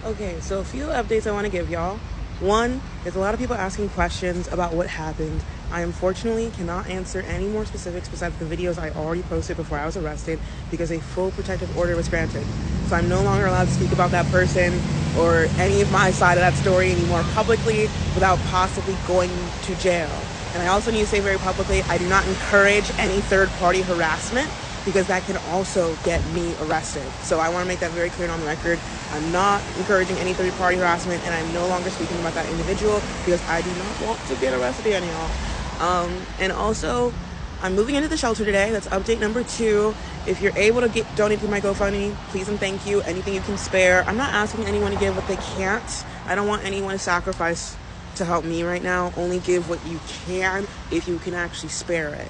Okay, so a few updates I want to give y'all. One, there's a lot of people asking questions about what happened. I unfortunately cannot answer any more specifics besides the videos I already posted before I was arrested because a full protective order was granted. So I'm no longer allowed to speak about that person or any of my side of that story anymore publicly without possibly going to jail. And I also need to say very publicly, I do not encourage any third-party harassment because that can also get me arrested. So I want to make that very clear on the record. I'm not encouraging any third-party harassment, and I'm no longer speaking about that individual because I do not want to get arrested again, y'all. And also, I'm moving into the shelter today. That's update number 2. If you're able to donate to my GoFundMe, please and thank you. Anything you can spare. I'm not asking anyone to give what they can't. I don't want anyone to sacrifice to help me right now. Only give what you can if you can actually spare it.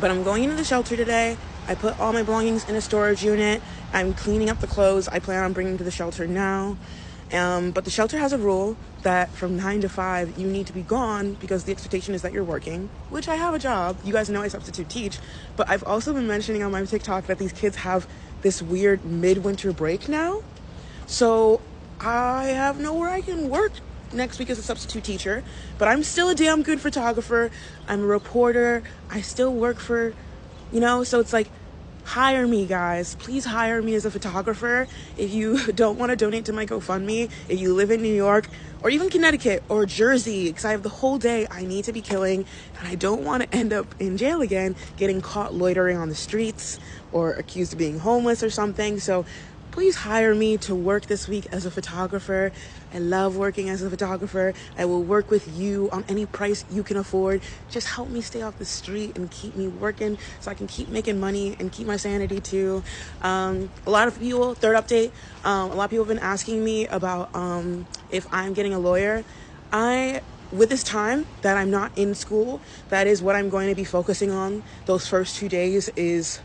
But I'm going into the shelter today. I put all my belongings in a storage unit. I'm cleaning up the clothes I plan on bringing to the shelter now. But the shelter has a rule that from 9 to 5, you need to be gone because the expectation is that you're working, which I have a job. You guys know I substitute teach. But I've also been mentioning on my TikTok that these kids have this weird midwinter break now. So I have nowhere I can work next week as a substitute teacher, but I'm still a damn good photographer. I'm a reporter. I still work for, so it's like, hire me, guys. Please hire me as a photographer. If you don't want to donate to my GoFundMe, if you live in New York or even Connecticut or Jersey, because I have the whole day I need to be killing and I don't want to end up in jail again, getting caught loitering on the streets or accused of being homeless or something. So please hire me to work this week as a photographer. I love working as a photographer. I will work with you on any price you can afford. Just help me stay off the street and keep me working so I can keep making money and keep my sanity too. A lot of people, third update, a lot of people have been asking me about if I'm getting a lawyer. With this time that I'm not in school, that is what I'm going to be focusing on. Those first 2 days is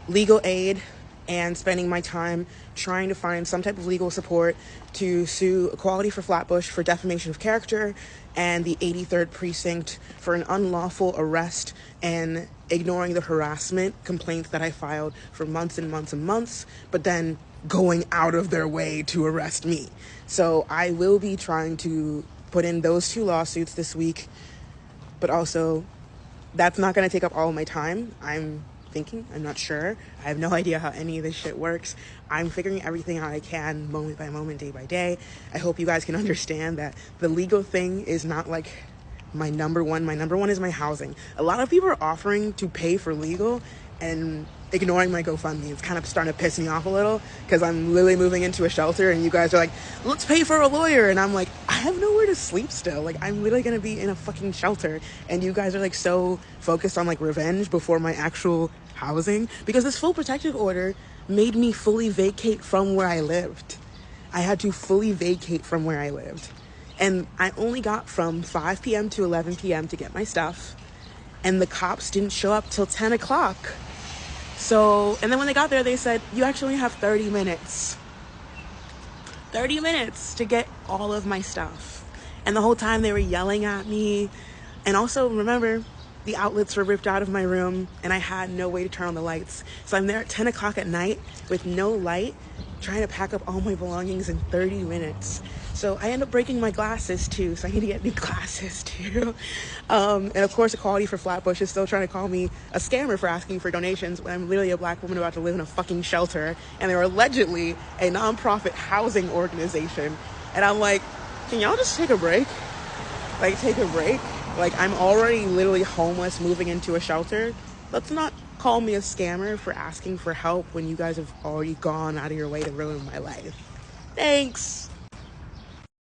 legal aid and spending my time trying to find some type of legal support to sue Equality for Flatbush for defamation of character and the 83rd Precinct for an unlawful arrest and ignoring the harassment complaints that I filed for months and months and months, but then going out of their way to arrest me. So I will be trying to put in those 2 lawsuits this week, but also that's not going to take up all of my time. I'm not sure. I have no idea how any of this shit works. I'm figuring everything out I can moment by moment, day by day. I hope you guys can understand that the legal thing is not like my number one. My number one is my housing. A lot of people are offering to pay for legal and ignoring my GoFundMe. It's kind of starting to piss me off a little because I'm literally moving into a shelter and you guys are like, let's pay for a lawyer. And I'm like, I have nowhere to sleep still. Like, I'm literally going to be in a fucking shelter. And you guys are like so focused on like revenge before my actual housing because this full protective order made me fully vacate from where I lived. I had to fully vacate from where I lived. And I only got from 5 p.m. to 11 p.m. to get my stuff. And the cops didn't show up till 10 o'clock. So, and then when they got there, they said, you actually have 30 minutes. 30 minutes to get all of my stuff. And the whole time they were yelling at me. And also, remember, the outlets were ripped out of my room and I had no way to turn on the lights. So I'm there at 10 o'clock at night with no light, trying to pack up all my belongings in 30 minutes. So I end up breaking my glasses too, so I need to get new glasses too. And of course, Equality for Flatbush is still trying to call me a scammer for asking for donations when I'm literally a black woman about to live in a fucking shelter. And they're allegedly a nonprofit housing organization. And I'm like, can y'all just take a break? Like, take a break? Like, I'm already literally homeless moving into a shelter. Let's not call me a scammer for asking for help when you guys have already gone out of your way to ruin my life. Thanks.